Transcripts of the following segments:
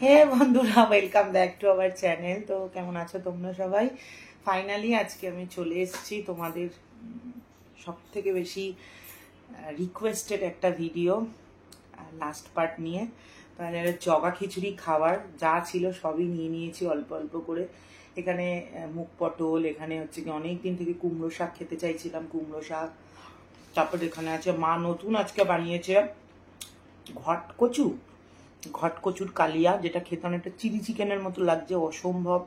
হে বন্ধুরা, welcome back to our channel. তো কেমন আছো তোমরা সবাই? ফাইনালি আজকে আমি চলে এসেছি তোমাদের সব থেকে বেশি রিকোয়েস্টেড একটা ভিডিও লাস্ট পার্ট নিয়ে। তাহলে জগা খিচুড়ি খাওয়ার যা ছিল সবই নিয়ে নিয়েছি অল্প অল্প করে। এখানে মুগ পটল, এখানে হচ্ছে কি অনেক দিন থেকে কুমড়ো শাক খেতে চাইছিলাম, কুমড়ো শাক। তারপর এখানে আছে মা নতুন আজকে বানিয়েছে ঘটকচুর কালিয়া, যেটা খেতে অনেকটা চিলি চিকেনের মতো লাগছে, অসম্ভব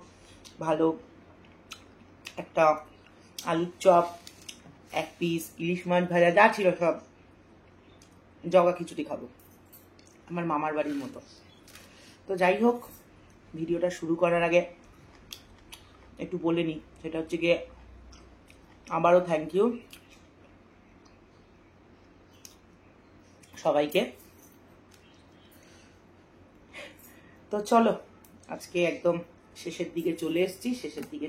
ভালো। একটা আলুর চপ, এক পিস ইলিশ মাছ ভাজা, যা ছিল সব। জগা খিচুড়ি খাবো আমার মামার বাড়ির মতো। তো যাই হোক, ভিডিওটা শুরু করার আগে একটু বলে নিই, সেটা হচ্ছে গিয়ে আবারও থ্যাংক ইউ সবাইকে। তো চলো, আজকে একদম শেষের দিকে চলে এসেছি, শেষের দিকে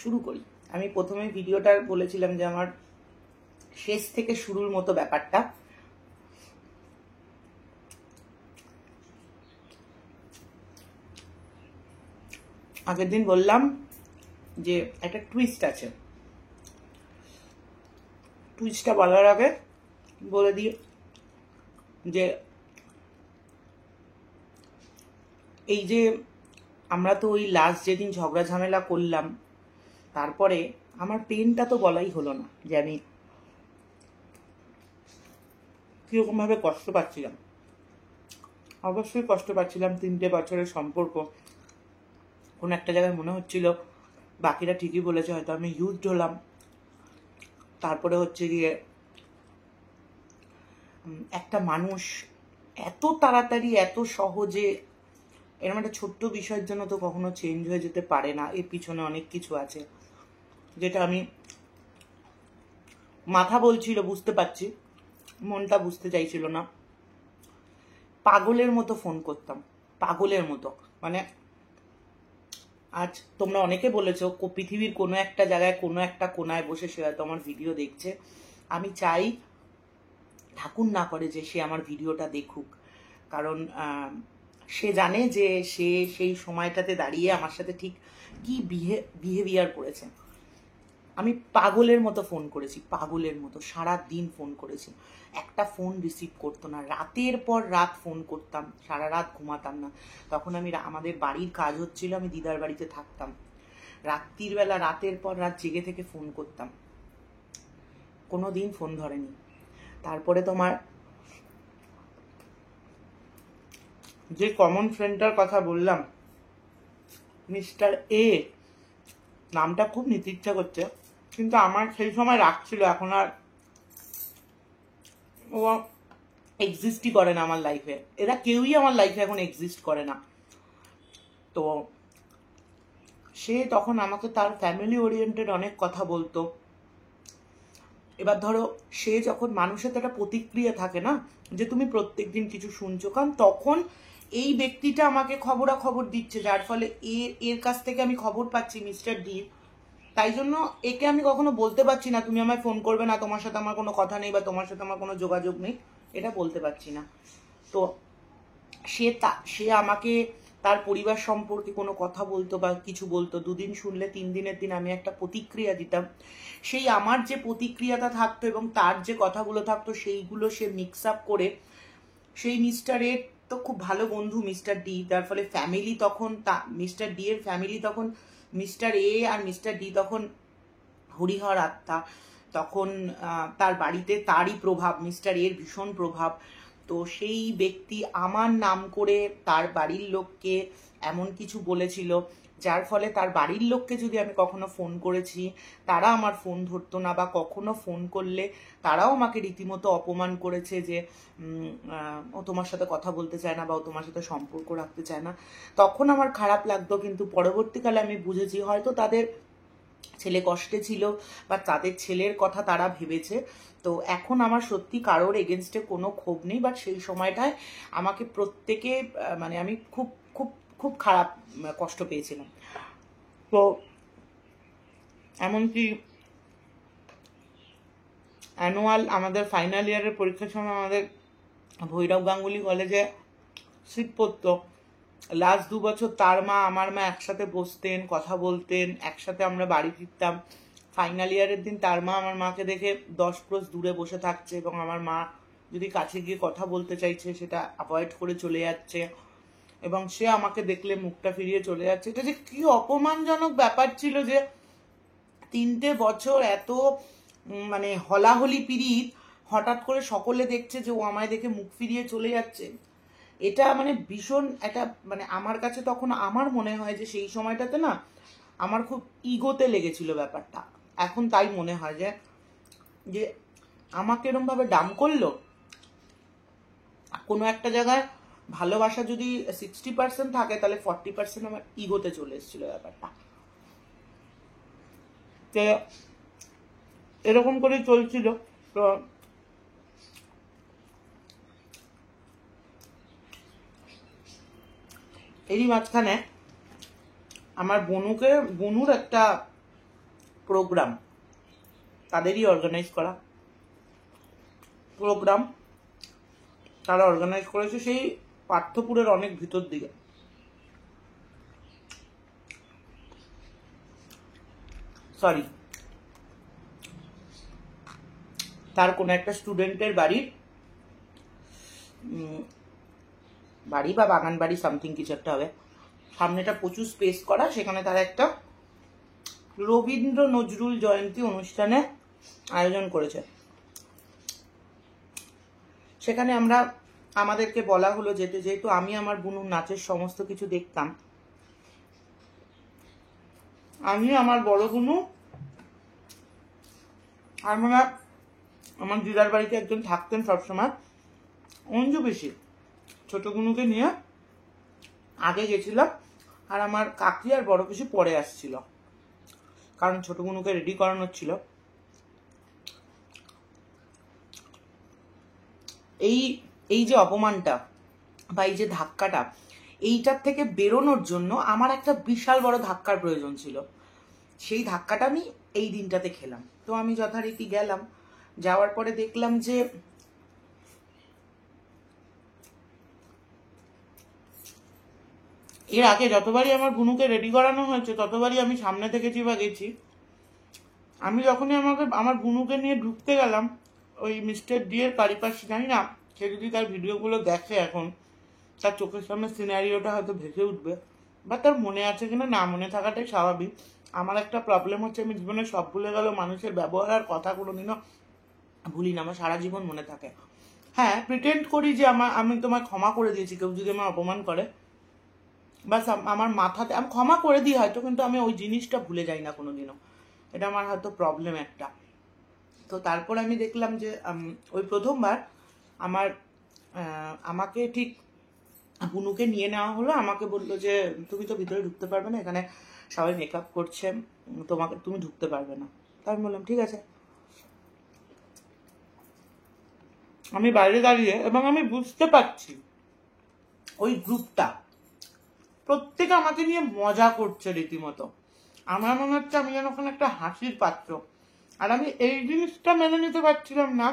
শুরু করি। আমি প্রথমে ভিডিওটা বলেছিলাম যে আমার শেষ থেকে শুরুর মতো ব্যাপারটা। আগের দিন বললাম যে একটা টুইস্ট আছে, টুইস্টটা বলার আগে বলে দিই যে এই যে আমরা তো ওই লাস্ট যেদিন ঝগড়া ঝামেলা করলাম, তারপরে আমার পেনটা তো বলাই হলো না যে আমি কিরকম ভাবে কষ্ট পাচ্ছিলাম। অবশ্যই কষ্ট পাচ্ছিলাম। 3টে বছরের সম্পর্ক, কোন একটা জায়গায় মনে হচ্ছিল বাকিরা ঠিকই বলেছে, হয়তো আমি ইউজড হলাম। তারপরে হচ্ছে গিয়ে একটা মানুষ এত তাড়াতাড়ি এত সহজে এরকম একটা ছোট্ট বিষয়ের জন্য তো কখনো চেঞ্জ হয়ে যেতে পারে না। এর পিছনে অনেক কিছু আছে, যেটা আমি মাথা বলছিল বুঝতে পারছি, মনটা বুঝতে চাইছিল না। পাগলের মতো ফোন করতাম, পাগলের মতো। মানে আজ তোমরা অনেকে বলেছো পৃথিবীর কোনো একটা জায়গায় কোনো একটা কোনায় বসে সে হয়তো আমার ভিডিও দেখছে। আমি চাই ঠাকুর না করে যে সে আমার ভিডিওটা দেখুক, কারণ সে জানে যে সে সেই সময়টাতে দাঁড়িয়ে আমার সাথে ঠিক কি বিহেভিয়ার করেছে। আমি পাগলের মতো ফোন করেছি, পাগলের মতো সারা দিন ফোন করেছি। একটা ফোন রিসিভ করতো না, রাতের পর রাত ফোন করতাম, সারা রাত ঘুমাতাম না। তখন আমি আমাদের বাড়ির কাজ হচ্ছিল, আমি দিদার বাড়িতে থাকতাম। রাত্রির বেলা রাতের পর রাত জেগে থেকে ফোন করতাম, কোনো দিন ফোন ধরেনি। তারপরে তোমার যে কমন ফ্রেন্ডটার কথা বললাম, মিস্টার এ, নামটা খুব নিতে ইচ্ছা করছে, কিন্তু আমার সেই সময় রাখছিল, এখন আর ও এক্সিস্টই করে না আমার লাইফে। এরা কেউই আমার লাইফে এখন এক্সিস্ট করে না। তো সে তখন আমাকে তার ফ্যামিলি ওরিয়েন্টেড অনেক কথা বলতো। এবার ধরো, সে যখন মানুষের তো একটা প্রতিক্রিয়া থাকে না, যে তুমি প্রত্যেকদিন কিছু শুনছো, কারণ তখন এই ব্যক্তিটা আমাকে খবরাখবর দিচ্ছে, যার ফলে এর কাছ থেকে আমি খবর পাচ্ছি মিস্টার ডি। তাই জন্য একে আমি কখনো বলতে পারছি না তুমি আমায় ফোন করবে না, তোমার সাথে আমার কোনো কথা নেই বা তোমার সাথে আমার কোনো যোগাযোগ নেই, এটা বলতে পারছি না। তো সে আমাকে তার পরিবার সম্পর্কে কোনো কথা বলতো বা কিছু বলতো, 2 দিন শুনলে 3 দিনের দিন আমি একটা প্রতিক্রিয়া দিতাম। সেই আমার যে প্রতিক্রিয়াটা থাকতো এবং তার যে কথাগুলো থাকতো, সেইগুলো সে মিক্স আপ করে, সেই মিস্টারের তো খুব ভালো বন্ধু মিস্টার ডি, তার ফলে ফ্যামিলি তখন মিস্টার ডি এর ফ্যামিলি তখন মিস্টার এ আর মিস্টার ডি তখন হরিহর আত্মা। তখন তার বাড়িতে তারই প্রভাব, মিস্টার এর ভীষণ প্রভাব। তো সেই ব্যক্তি আমার নাম করে তার বাড়ির লোককে এমন কিছু বলেছিল, যার ফলে তার বাড়ির লোককে যদি আমি কখনো ফোন করেছি, তারা আমার ফোন ধরতো না, বা কখনো ফোন করলে তারাও আমাকে রীতিমতো অপমান করেছে যে ও তোমার সাথে কথা বলতে চায় না বা ও তোমার সাথে সম্পর্ক রাখতে চায় না। তখন আমার খারাপ লাগতো, কিন্তু পরবর্তীকালে আমি বুঝেছি হয়তো তাদের ছেলে কষ্টে ছিল বা তাদের ছেলের কথা তারা ভেবেছে। তো এখন আমার সত্যি কারোর এগেনস্টে কোনো ক্ষোভ নেই, বাট সেই সময়টায় আমাকে প্রত্যেকে মানে আমি খুব খুব খুব খারাপ কষ্ট পেয়েছিলাম। তো এমনকি অ্যানুয়াল আমাদের ফাইনাল ইয়ারের পরীক্ষার সময় আমাদের ভৈরব গাঙ্গুলি কলেজে শীত পড়তো। লাস্ট 2 বছর তার মা আমার মা একসাথে বসতেন, কথা বলতেন, একসাথে আমরা বাড়ি ফিরতাম। ফাইনাল ইয়ারের দিন তার মা আমার মাকে দেখে 10 ক্রোশ দূরে বসে থাকছে এবং আমার মা যদি কাছে গিয়ে কথা বলতে চাইছে সেটা অ্যাভয়েড করে চলে যাচ্ছে এবং সে আমাকে দেখলে মুখটা ফিরিয়ে চলে যাচ্ছে। এটা যে কি অপমানজনক ব্যাপার ছিল যে 3টে বছর এত মানে হলাহলি পিরিত, হঠাৎ করে সকলে দেখছে যে ও আমায় দেখে মুখ ফিরিয়ে চলে যাচ্ছে। এটা মানে ভীষণ একটা মানে আমার কাছে তখন আমার মনে হয় যে সেই সময়টাতে না আমার খুব ইগোতে লেগেছিল ব্যাপারটা। এখন তাই মনে হয় যে যে আমাকে এরকম ভাবে ডাম করলো। কোনো একটা জায়গায় ভালোবাসা যদি 60% থাকে তাহলে 40% আমার ইগোতে চলে এসেছিল ব্যাপারটা। তো এরকম করে চলছিল। তো এরই মাঝখানে আমার বনুর একটা প্রোগ্রাম, তাদেরই অর্গানাইজ করা প্রোগ্রাম, তারা অর্গানাইজ করেছে সেই পার্থপুরের অনেক ভিতর দিকে। সরি, তার কোনো একটা স্টুডেন্টের বাড়ি বা বাগান বাড়ি সামথিং কিছু একটা হবে। সামনেটা প্রচুর স্পেস করা, সেখানে তারা একটা রবীন্দ্র নজরুল জয়ন্তী অনুষ্ঠানে আয়োজন করেছে। সেখানে আমাদেরকে বলা হলো যেতে, যেহেতু আমি আমার বুনুর নাচের সমস্ত কিছু দেখতাম, আমি আমার বড় বুনু আর আমার দিদার বাড়িতে একজন থাকতেন সবসময়, অঞ্জু বেশি, ছোট বুনুকে নিয়ে আগে গেছিলাম আর আমার কাকি আর বড় পিসি পরে আসছিল, কারণ ছোট বুনুকে রেডি করানো ছিল। এই যে অপমানটা বা এই যে ধাক্কাটা, এইটার থেকে বেরোনোর জন্য আমার একটা বিশাল বড় ধাক্কার প্রয়োজন ছিল। সেই ধাক্কাটা আমি এই দিনটাতে খেলাম। তো আমি যথারীতি গেলাম, যাওয়ার পরে দেখলাম যে এর আগে যতবারই আমার বুনুকে রেডি করানো হয়েছে ততবারই আমি সামনে থেকেছি বা গেছি। আমি যখনই আমার বুনুকে নিয়ে ঢুকতে গেলাম ওই মিস্টার ডি এর পারিপার্শ্বিক, জানি না সে যদি তার ভিডিওগুলো দেখে এখন তার চোখের সামনে সিনারিওটা হয়তো ভেসে উঠবে, বা তার মনে আছে কিনা, না মনে থাকাটাই স্বাভাবিক। আমার একটা প্রবলেম হচ্ছে আমি জীবনে সব ভুলে গেল, মানুষের ব্যবহার আর কথা কোনোদিনও ভুলি না, আমার সারা জীবন মনে থাকে। হ্যাঁ, প্রিটেন্ড করি যে আমি তোমায় ক্ষমা করে দিয়েছি কেউ যদি আমার অপমান করে, বাস আমার মাথাতে আমি ক্ষমা করে দিই হয়তো, কিন্তু আমি ওই জিনিসটা ভুলে যাই না কোনোদিনও। এটা আমার হয়তো প্রবলেম একটা। তো তারপর আমি দেখলাম যে ওই প্রথমবার আমাকে ঠিক বুনুকে নিয়ে নেওয়া হলো। আমাকে বললো যে তুমি তো ভিতরে ঢুকতে পারবে না, এখানে সবাই মেকআপ করছে, তুমি ঢুকতে পারবে না। তাই আমি বললাম ঠিক আছে। আমি বাইরে দাঁড়িয়ে এবং আমি বুঝতে পারছি ওই গ্রুপটা প্রত্যেকে আমাকে নিয়ে মজা করছে রীতিমতো। আমার মনে হচ্ছে আমি যেন ওখানে একটা হাসির পাত্র। আর আমি এই জিনিসটা মেনে নিতে পারছিলাম না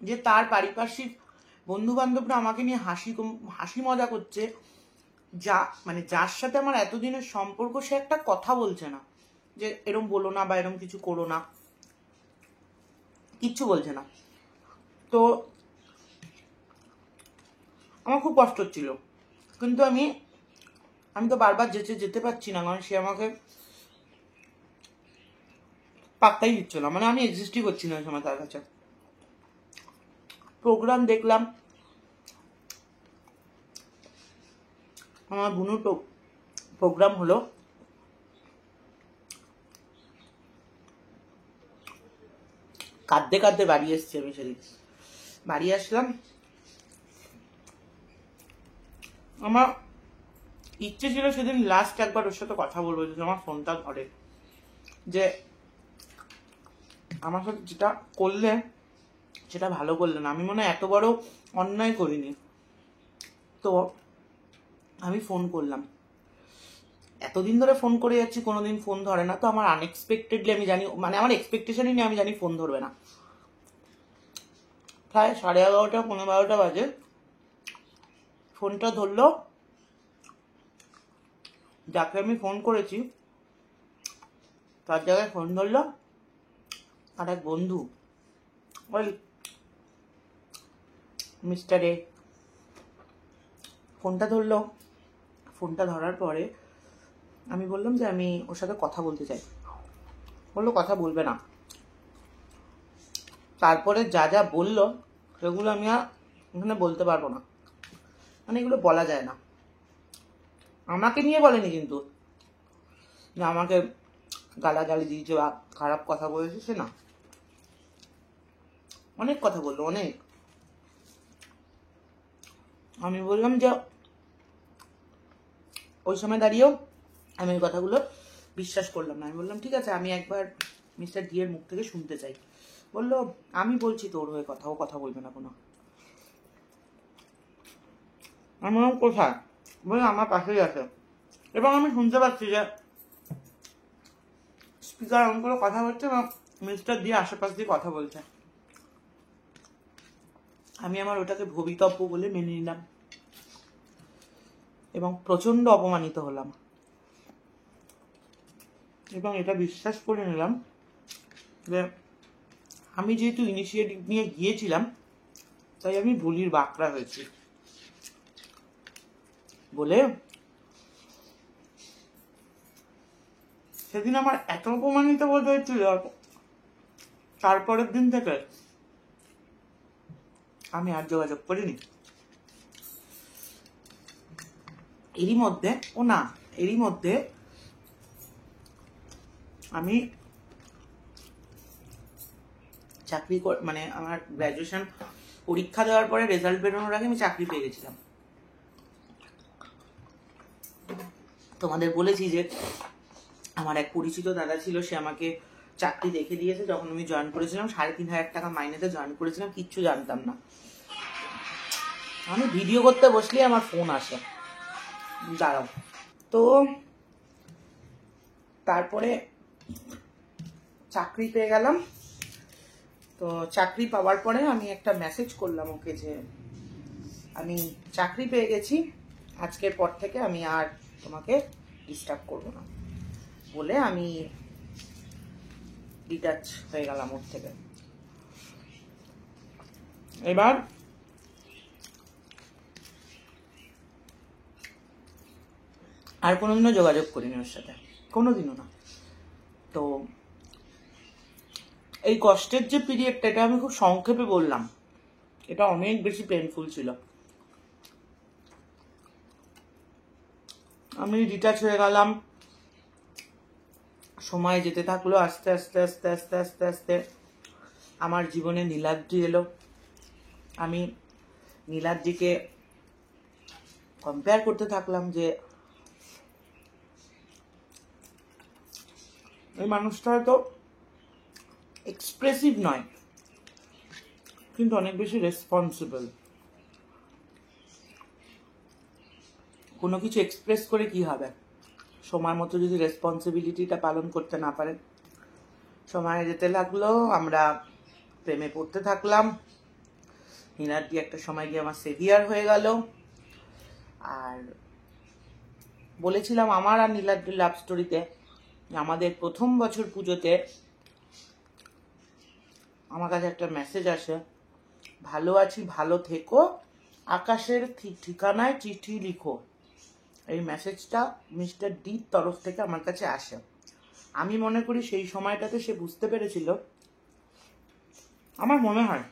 যে তার পারিপার্শ্বিক বন্ধু বান্ধবরা আমাকে নিয়ে হাসি মজা করছে, যার সাথে আমার এতদিনের সম্পর্ক, সে একটা কথা বলছে না যে এরম বলো না বা এরম কিছু করো না, কিচ্ছু বলছে না। তো আমার খুব কষ্ট হচ্ছিল, কিন্তু আমি তো বারবার যেতে পারছি না, কারণ সে আমাকে পাত্তাই দিচ্ছিল না, মানে আমি এক্সিস্টই করছি না ওই সময় তার কাছে। প্রোগ্রাম দেখলাম, আমার বুনুর প্রোগ্রাম হলো। কাঁদতে কাঁদতে বাড়ি এসছি আমি, সেদিন বাড়ি আসলাম। আমার ইচ্ছে ছিল সেদিন লাস্ট একবার ওর সাথে কথা বলবো, যদি আমার ফোনটা ধরে, যে আমার সাথে যেটা করলে সেটা ভালো করলে না, আমি মনে হয় এত বড় অন্যায় করিনি। তো আমি ফোন করলাম, এতদিন ধরে ফোন করে যাচ্ছি, কোনোদিন ফোন ধরে না। তো আমার আনএক্সপেক্টেডলি, আমি জানি, মানে আমার এক্সপেকটেশনই নেই, আমি জানি ফোন ধরবে না। প্রায় 11:30 12:30 বাজে ফোনটা ধরলো, যাকে আমি ফোন করেছি তার জায়গায় ফোন ধরলো আর এক বন্ধু, ওই মিস্টার এ। ফোনটা ধরলো, ফোনটা ধরার পরে আমি বললাম যে আমি ওর সাথে কথা বলতে চাই। বললো কথা বলবে না। তারপরে যা যা বললো সেগুলো আমি আর এখানে বলতে পারবো না, মানে এগুলো বলা যায় না। আমাকে নিয়ে বলেনি কিন্তু, যে আমাকে গালাগালি দিয়েছে বা খারাপ কথা বলেছে, সে না। অনেক কথা বললো, অনেক। আমি বললাম যে ওই সময় দাঁড়িয়েও আমি ওই কথাগুলো বিশ্বাস করলাম না। আমি বললাম ঠিক আছে, আমি একবার মিস্টার ডি এর মুখ থেকে শুনতে চাই। বললো আমি বলছি তোর হয়ে কথা, ও কথা বলবে না কোনো। আমি বললাম কোথায়? বলে আমার পাশেই আছে। এবং আমি শুনতে পাচ্ছি যে স্পিকার অন করে কথা বলছে এবং মিস্টার ডি আশেপাশ দিয়ে কথা বলছে। আমি আমার ওটাকে ভবিতব্য বলে মেনে নিলাম এবং প্রচন্ড অপমানিত হলাম, এবং এটা বিশ্বাস করে নিলাম যে আমি যেহেতু ইনিশিয়েটিভ নিয়ে গিয়েছিলাম তাই আমি বলির বাঁকড়া হয়েছি বলে। সেদিন আমার এত অপমানিত বোধ হয়েছিল, তারপরের দিন থেকে আমি আর যোগাযোগ করিনি। এরই মধ্যে আমি চাকরি মানে আমার গ্র্যাজুয়েশন পরীক্ষা দেওয়ার পরে রেজাল্ট বেরোনোর আগে আমি চাকরি পেয়ে গেছিলাম। তোমাদের বলেছি যে আমার এক পরিচিত দাদা ছিল, সে আমাকে চাকরি দেখে দিয়েছে। যখন আমি জয়েন করেছিলাম 3,500 টাকা মাইনেতে জয়েন করেছিলাম, কিচ্ছু জানতাম না। আমি ভিডিও করতে বসলে আমার ফোন আসে, দাঁড়াও। তো তারপরে চাকরি পেয়ে গেলাম। তো চাকরি পাওয়ার পরে আমি একটা মেসেজ করলাম ওকে যে আমি চাকরি পেয়ে গেছি, আজকের পর থেকে আমি আর তোমাকে ডিস্টার্ব করবো না বলে আমি ডিটাচ হয়ে গেলাম ওর থেকে। এবার আর কোনোদিনও যোগাযোগ করিনি ওর সাথে, কোনোদিনও না। তো এই কষ্টের যে পিরিয়ডটা, এটা আমি খুব সংক্ষেপে বললাম, এটা অনেক বেশি পেনফুল ছিল। আমি ডিটাচ হয়ে গেলাম, সময় যেতে থাকলো, আস্তে আস্তে আস্তে আস্তে আস্তে আস্তে আমার জীবনে নীলাদ্রি এলো। আমি নীলাদ্রিকে কম্পেয়ার করতে থাকলাম যে এই মানুষটা হয়তো এক্সপ্রেসিভ নয় কিন্তু অনেক বেশি রেসপন্সিবল। কোনো কিছু এক্সপ্রেস করে কি হবে, সময় মতো যদি রেসপন্সিবিলিটিটা পালন করতে না পারে। সময় যেতে লাগলো, আমরা প্রেমে পড়তে থাকলাম। নীলাদ্রি একটা সময় গিয়ে আমার সেভিয়ার হয়ে গেল। আর বলেছিলাম আমার আর নীলাদ্রির লাভ স্টোরিতে, আমাদের প্রথম বছর পুজোতে আমার কাছে একটা মেসেজ আসে, ভালো আছি ভালো থেকো, আকাশের ঠিকানায় চিঠি লিখো। এই মেসেজটা মিস্টার ডির তরফ থেকে আমার কাছে আসে। আমি মনে করি সেই সময়টাতে সে বুঝতে পেরেছিল, আমার মনে হয়,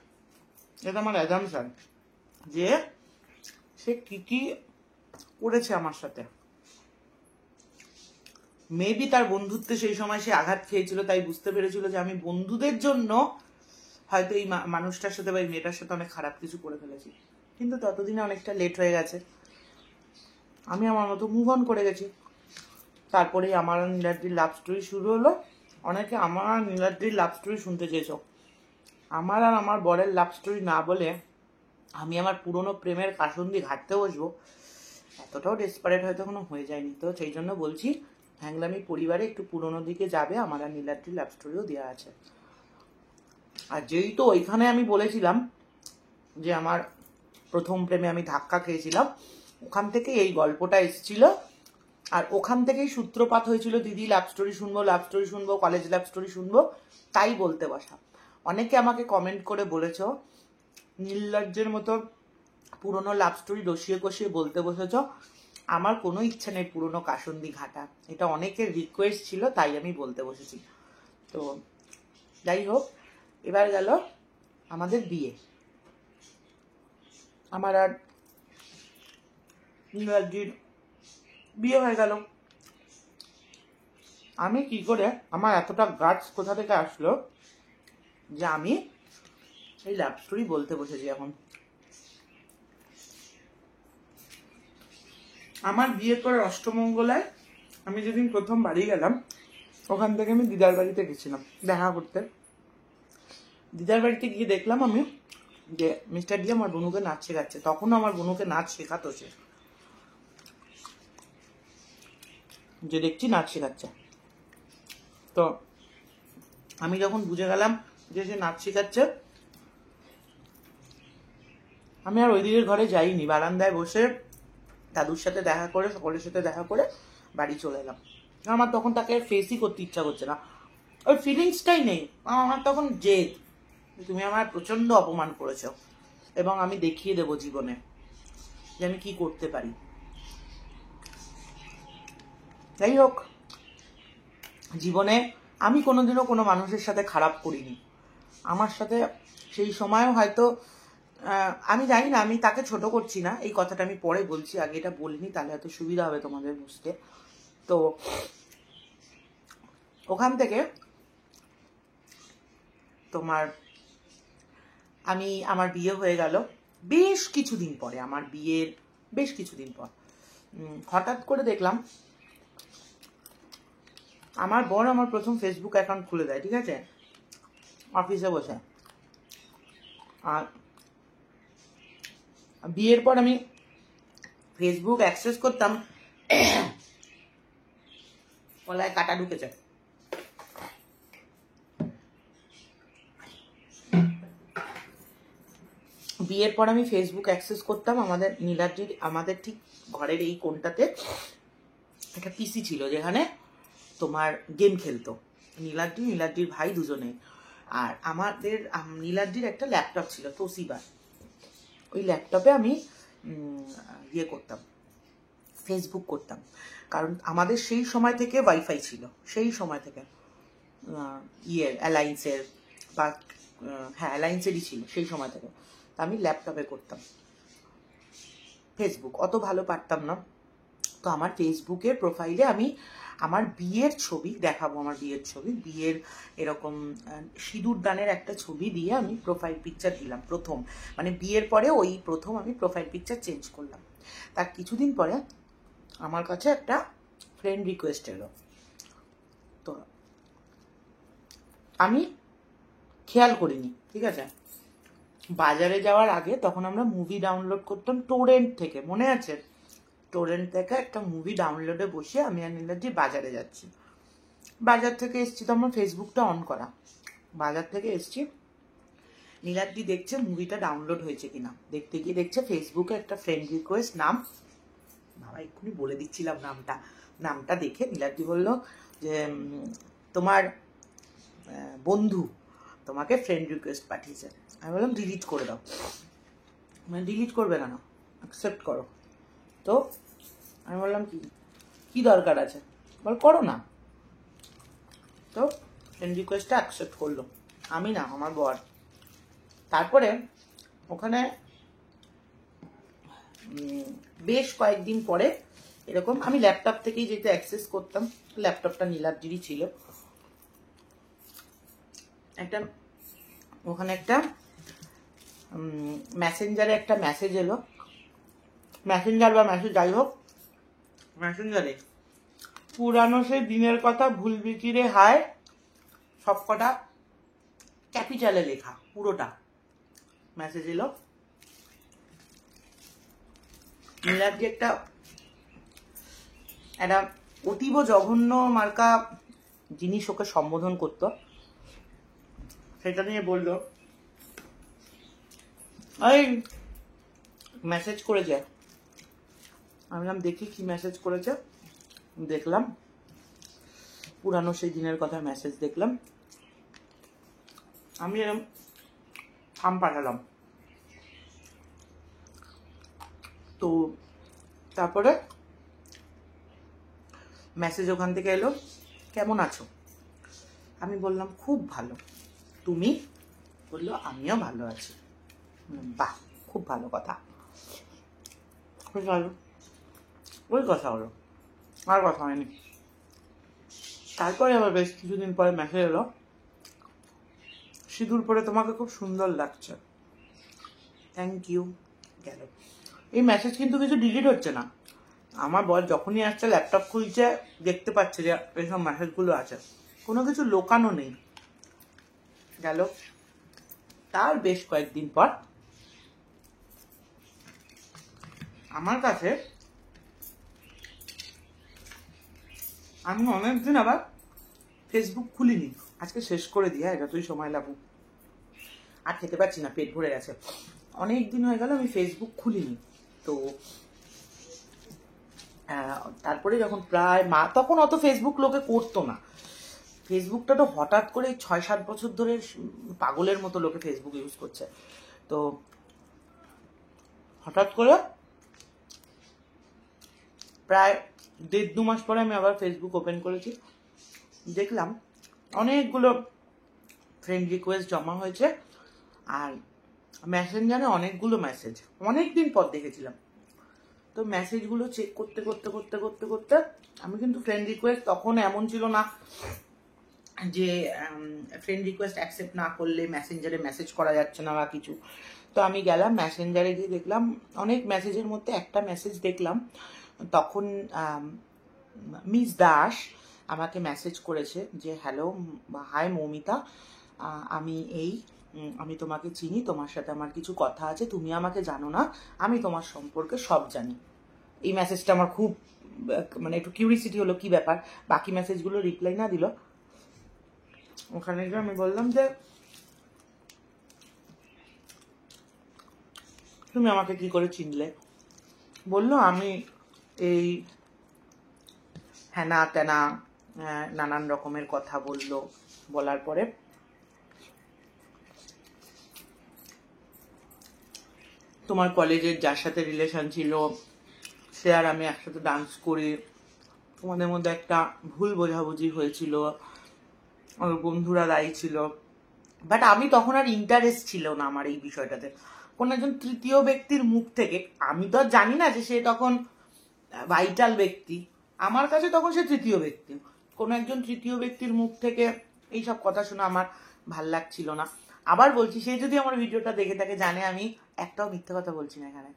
এটা আমার অ্যাজাম্পশন, যে সে কি করেছে আমার সাথে। মেবি তার বন্ধুত্বে সেই সময় সে আঘাত খেয়েছিল, তাই বুঝতে পেরেছিল যে আমি বন্ধুদের জন্য হয়তো এই মানুষটার সাথে বা এই মেয়েটার সাথে অনেক খারাপ কিছু করে ফেলেছি। কিন্তু ততদিনে অনেকটা লেট হয়ে গেছে, আমি আমার মতো মুভ অন করে গেছি। তারপরেই আমার আর নীলাদ্রির লাভ স্টোরি শুরু হলো। অনেকে আমার আর নীলাদ্রির লাভ স্টোরি শুনতে চেয়েছো, আমার আর আমার বরের লাভ স্টোরি না বলে আমি আমার পুরনো প্রেমের কাসন্দি ঘাটতে বসবো, এতটাও ডেসপারেট হয়তো কোনো হয়ে যায়নি। তো সেই জন্য বলছি, হ্যাংলামি পরিবারে একটু পুরনো দিকে যাবে, আমার আর নীলাদ্রির লাভ স্টোরিও দেওয়া আছে। আর যেহেতু ওইখানে আমি বলেছিলাম যে আমার প্রথম প্রেমে আমি ধাক্কা খেয়েছিলাম, ওখান থেকে এই গল্পটা এসেছিল। আর ওখান থেকেই সূত্রপাত হয়েছিল দিদি লাভ স্টোরি শুনবো, কলেজ লাভ স্টোরি শুনবো, তাই বলতে বসা। অনেকে আমাকে কমেন্ট করে বলেছ নির্লজ্জের মতো পুরনো লাভ স্টোরি রসিয়ে কষিয়ে বলতে বসেছ। আমার কোনো ইচ্ছা নেই পুরনো কাসন্দি ঘাটা, এটা অনেকের রিকোয়েস্ট ছিল তাই আমি বলতে বসেছি। তো যাই হোক, এবার গেল আমাদের বিয়ে। আমার আর নীলাদ্রির বিয়ে হয়ে গেল। আমি কি করে, আমার এতটা গার্ডস কোথা থেকে আসলো যে আমি এই লাভ স্টোরি বলতে বসেছি এখন। আমার বিয়ের পর অষ্টমঙ্গলায় আমি যেদিন প্রথম বাড়ি গেলাম, ওখান থেকে আমি দিদার বাড়িতে গেছিলাম দেখা করতে। দিদার বাড়িতে গিয়ে দেখলাম আমি যে মিস্টার ডি আমার বোনুকে নাচ শেখাচ্ছে। তখনও আমার বোনুকে নাচ শেখাতো সে, যে দেখছি নাচ শেখাচ্ছে। তো আমি যখন বুঝে গেলাম যে সে নাচ শেখাচ্ছে, আমি আর ওই দিকের ঘরে যাইনি, বারান্দায় বসে দাদুর সাথে দেখা করে, সকলের সাথে দেখা করে বাড়ি চলে এলাম। আমার তখন তাকে ফেসই করতে ইচ্ছা করছে না, ওই ফিলিংসটাই নেই আমার তখন। জেদ, তুমি আমার প্রচন্ড অপমান করেছো এবং আমি দেখিয়ে দেবো জীবনে যে আমি কি করতে পারি। যাই হোক, জীবনে আমি কোনোদিনও কোনো মানুষের সাথে খারাপ করিনি। আমার সাথে সেই সময়ও হয়তো আমি জানি না, আমি তাকে ছোট করছি না, এই কথাটা আমি পরে বলছি, আগে এটা বলিনি, তাহলে এত সুবিধা হবে তোমাদের বুঝতে। তো ওখান থেকে তোমার আমার বিয়ে হয়ে গেল বেশ কিছুদিন পরে। আমার বিয়ের বেশ কিছুদিন পর হঠাৎ করে দেখলাম আমার বোন আমার প্রথম ফেসবুক অ্যাকাউন্ট খুলে দেয়, ঠিক আছে, অফিসে বসে। আর বিয়ের পর আমি ফেসবুক অ্যাক্সেস করতাম, গলায় কাটা ঢুকেছে। বিয়ের পর আমি ফেসবুক অ্যাক্সেস করতাম, আমাদের নীলাদ্রির, আমাদের ঠিক ঘরের এই কোণটাতে একটা পিসি ছিল যেখানে তোমার গেম খেলতো নীলাদ্রির ভাই দুজনে। আর আমাদের নীলাদ্রির একটা ল্যাপটপ ছিল তোসিবার, ওই ল্যাপটপে আমি ইয়ে করতাম, ফেসবুক করতাম। কারণ আমাদের সেই সময় থেকে ওয়াইফাই ছিল, সেই সময় থেকে অ্যালায়েন্সের বা হ্যাঁ অ্যালায়েন্সেরই ছিল সেই সময় থেকে। আমি ল্যাপটপে করতাম ফেসবুক, অত ভালো পারতাম না। তো আমার ফেসবুকের প্রোফাইলে আমি আমার বিয়ের ছবি দেখাবো, আমার বিয়ের ছবি, বিয়ের এরকম সিঁদুর দানের একটা ছবি দিয়ে আমি প্রোফাইল পিকচার দিলাম প্রথম, মানে বিয়ের পরে ওই প্রথম আমি প্রোফাইল পিকচার চেঞ্জ করলাম। তার কিছুদিন পরে আমার কাছে একটা ফ্রেন্ড রিকোয়েস্ট এলো। তো আমি খেয়াল করিনি, ঠিক আছে। বাজারে যাওয়ার আগে তখন আমরা মুভি ডাউনলোড করতাম টোরেন্ট থেকে, মনে আছে? টোরেন্ট থেকে একটা মুভি ডাউনলোডে বসে আমি আর নীলাদ্রি বাজারে যাচ্ছি। বাজার থেকে এসছি, তো আমার ফেসবুকটা অন করা, বাজার থেকে এসছি, নীলাদ্রি দেখছে মুভিটা ডাউনলোড হয়েছে কিনা, দেখতে গিয়ে দেখছে ফেসবুকে একটা ফ্রেন্ড রিকোয়েস্ট, নাম বাবা এক্ষুনি বলে দিচ্ছিলাম নামটা দেখে নীলাদ্রি বলল যে তোমার বন্ধু তোমাকে ফ্রেন্ড রিকোয়েস্ট পাঠিয়েছে। আমি বললাম ডিলিট করে দাও। মানে ডিলিট করবে কেন, অ্যাকসেপ্ট করো। তো আমি বললাম কি দরকার আছে, বল করো না। তো ফ্রেন্ড রিকোয়েস্টটা অ্যাকসেপ্ট করলো, আমি না আমার বর। তারপরে ওখানে বেশ কয়েকদিন পরে এরকম আমি ল্যাপটপ থেকেই যেতে অ্যাক্সেস করতাম, ল্যাপটপটা নীলাদ্রিরই ছিল, একটা ওখানে একটা মেসেঞ্জারে একটা মেসেজ এলো, মেসেঞ্জার বা মেসেজ যাই হোক, মেসেঞ্জারে পুরানো সেই দিনের কথা ভুলবি কি রে হায়, সবকটা ক্যাপিটালে লেখা, পুরোটা মেসেজ এলো। নীলাদ্রি একটা অতীব জঘন্য মার্কা জিনিস ওকে সম্বোধন করতো, সেটা নিয়ে বললো এই মেসেজ করেছে। আমি বললাম দেখি কি মেসেজ করেছে। দেখলাম পুরানো সেই দিনের কথা মেসেজ দেখলাম। আমি এরকম থাম পাঠালাম। তো তারপরে মেসেজ ওখান থেকে এলো, কেমন আছো? আমি বললাম খুব ভালো, তুমি? বললো আমিও ভালো আছি। বাহ, খুব ভালো কথা। ওই কথা হলো, আর কথা হয়নি। তারপরে আবার বেশ কিছুদিন পরে মেসেজ এলো, সিঁদুর পরে তোমাকে খুব সুন্দর লাগছে, থ্যাংক ইউ। গেল। এই মেসেজ কিন্তু কিছু ডিলিট হচ্ছে না। আমার বর যখনই আসছে ল্যাপটপ খুলছে, দেখতে পাচ্ছে যে এইসব মেসেজগুলো আছে, কোনো কিছু লোকানো নেই। গেল। তার বেশ কয়েকদিন পর আমার কাছে, আমি অনেকদিন আবার ফেসবুক খুলিনি, আজকে শেষ করে দিই, এটা তুই সময় লাগুক, আর খেতে পারছি না, পেট ভরে গেছে। অনেক দিন হয়ে গেল আমি ফেসবুক খুলিনি। তো তারপরে যখন প্রায় তখন অত ফেসবুক লোকে করতো না। ফেসবুকটা তো হঠাৎ করে 6-7 বছর ধরে পাগলের মতো লোকে ফেসবুক ইউজ করছে। তো হঠাৎ করে প্রায় 1.5-2 মাস পরে আমি আবার ফেসবুক ওপেন করেছি। দেখলাম অনেকগুলো ফ্রেন্ড রিকোয়েস্ট জমা হয়েছে, আর মেসেঞ্জারে অনেকগুলো মেসেজ, অনেকদিন পর দেখেছিলাম। তো মেসেজগুলো চেক করতে করতে করতে করতে করতে আমি কিন্তু ফ্রেন্ড রিকোয়েস্ট তখন এমন ছিল না যে ফ্রেন্ড রিকোয়েস্ট অ্যাকসেপ্ট না করলে মেসেঞ্জারে মেসেজ করা যাচ্ছে না বা কিছু। তো আমি গেলাম মেসেঞ্জারে গিয়ে দেখলাম অনেক মেসেজের মধ্যে একটা মেসেজ দেখলাম, তখন মিস দাস আমাকে মেসেজ করেছে যে হ্যালো, হাই মৌমিতা, আমি তোমাকে চিনি, তোমার সাথে আমার কিছু কথা আছে, তুমি আমাকে জানো না, আমি তোমার সম্পর্কে সব জানি। এই মেসেজটা আমার খুব মানে একটু কিউরিসিটি হলো কি ব্যাপার। বাকি মেসেজগুলো রিপ্লাই না দিল। ওখানে গিয়ে আমি বললাম যে তুমি আমাকে কি করে চিনলে? বললো আমি এই হ্যানা তেনা নানান রকমের কথা বললো। বলার পরে তোমার কলেজের যার সাথে রিলেশন ছিল সে আর আমি একসাথে ডান্স করি, তোমাদের মধ্যে একটা ভুল বোঝাবুঝি হয়েছিল, আমার বন্ধুরা দায়ী ছিল, বাট আমি তখন আর ইন্টারেস্ট ছিল না আমার এই বিষয়টাতে। কোন একজন তৃতীয় ব্যক্তির মুখ থেকে, আমি তো আর জানি না যে সে তখন ভাইটাল ব্যক্তি, আমার কাছে তখন সে তৃতীয় ব্যক্তি, কোন একজন তৃতীয় ব্যক্তির মুখ থেকে এইসব কথা শুনে আমার ভাল লাগছিল না। আবার বলছি, সে যদি আমার ভিডিওটা দেখে থাকে জানে আমি একটাও মিথ্যে কথা বলছি না এখানে।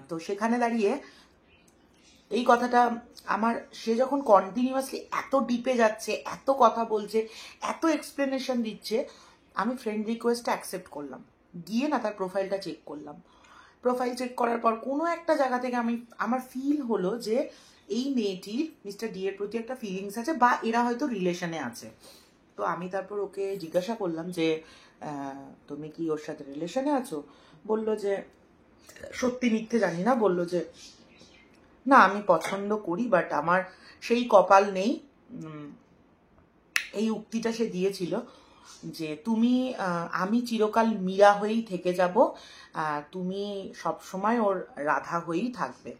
তো সেখানে দাঁড়িয়ে এই কথাটা আমার, সে যখন কন্টিনিউয়াসলি এত ডিপে যাচ্ছে, এত কথা বলছে, এত এক্সপ্লেনেশন দিচ্ছে, আমি ফ্রেন্ড রিকোয়েস্টটা অ্যাকসেপ্ট করলাম। গিয়ে না তার প্রোফাইলটা চেক করলাম। প্রোফাইল চেক করার পর কোনো একটা জায়গা থেকে আমার ফিল হলো যে এই মেয়েটির মিস্টার ডি এর প্রতি একটা ফিলিংস আছে, বা এরা হয়তো রিলেশনে আছে। তো আমি তারপর ওকে জিজ্ঞাসা করলাম যে তুমি কি ওর সাথে রিলেশনে আছো? বলল যে সত্যি মিথ্যে জানি না, বলল যে না আমি পছন্দ করি, বাট আমার সেই কপাল নেই। এই উক্তিটা সে দিয়েছিল যে আমি চিরকাল মীরা হয়েই থেকে যাব, তুমি সবসময় ওর রাধা হয়েই থাকবে।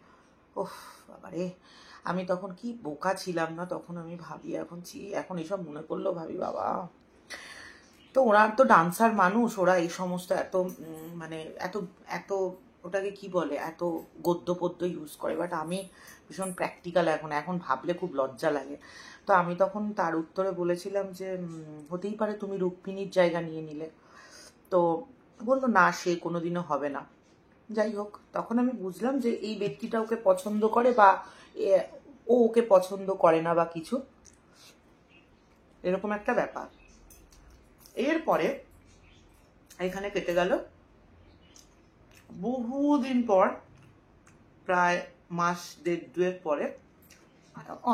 ওহ বাবারে, আমি তখন কি বোকা ছিলাম না তখন, আমি ভাবি এখন এসব মনে করলেও ভাবি বাবা। তো ওরা তো ডান্সার মানুষ, ওরা এই সমস্ত এত মানে এত এত ওটাকে কি বলে, এত গদ্য পদ্য ইউজ করে, বাট আমি ভীষণ প্র্যাকটিক্যাল। এখন ভাবলে খুব লজ্জা লাগে। তো আমি তখন তার উত্তরে বলেছিলাম যে হতেই পারে তুমি রুক্মিণীর জায়গা নিয়ে নিলে। তো বললো না, সে কোনোদিনও হবে না। যাই হোক, তখন আমি বুঝলাম যে এই ব্যক্তিটা ওকে পছন্দ করে, বা ও ওকে পছন্দ করে না বা কিছু এরকম একটা ব্যাপার। এরপরে এখানে কেটে গেল বহুদিন পর, প্রায় মাস 1.5-2 পরে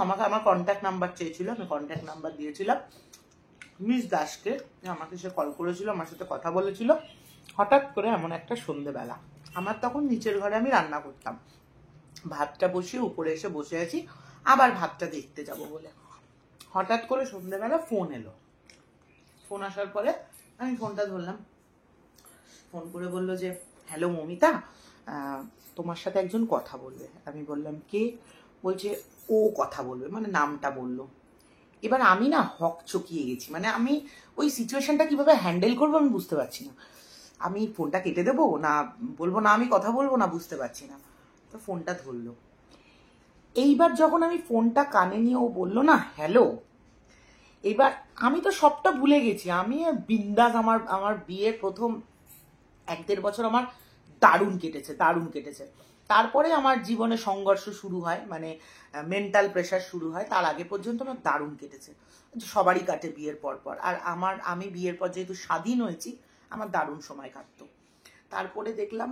আমাকে আমার কন্ট্যাক্ট নাম্বার চেয়েছিল, আমি কন্ট্যাক্ট নাম্বার দিয়েছিলাম মিস দাসকে, আমাকে সে কল করেছিল, আমার সাথে কথা বলেছিল। হঠাৎ করে এমন একটা সন্ধেবেলা আমার তখন নিচের ঘরে আমি রান্না করতাম, ভাতটা বসিয়ে উপরে এসে বসে আছি, আবার ভাতটা দেখতে যাব বলে হঠাৎ করে সন্ধ্যেবেলা ফোন এলো। ফোন আসার পরে আমি ফোনটা ধরলাম, ফোন করে বললো যে হ্যালো মমিতা, তোমার সাথে একজন কথা বলবে। আমি বললাম কে? বলছে ও কথা বলবে, মানে নামটা বললো। এবার আমি না হকচকিয়ে গেছি, মানে আমি ওই সিচুয়েশনটা কিভাবে হ্যান্ডেল করবো আমি বুঝতে পারছি না। আমি ফোনটা কেটে দেবো না বলবো না আমি কথা বলবো না, বুঝতে পারছি না। তো ফোনটা ধরলো। এইবার যখন আমি ফোনটা কানে নিয়ে ও বললো না হ্যালো, এবার আমি তো সবটা ভুলে গেছি। আমি বিন্দাস, আমার বিয়ের প্রথম 1-1.5 বছর আমার দারুণ কেটেছে। তারপরে আমার জীবনে সংঘর্ষ শুরু হয়, মানে মেন্টাল প্রেশার শুরু হয়। তার আগে পর্যন্ত আমার দারুণ কেটেছে, সবারই কাটে বিয়ের পর। আর আমি বিয়ের পর যেহেতু স্বাধীন হয়েছি, আমার দারুণ সময় কাটতো। তারপরে দেখলাম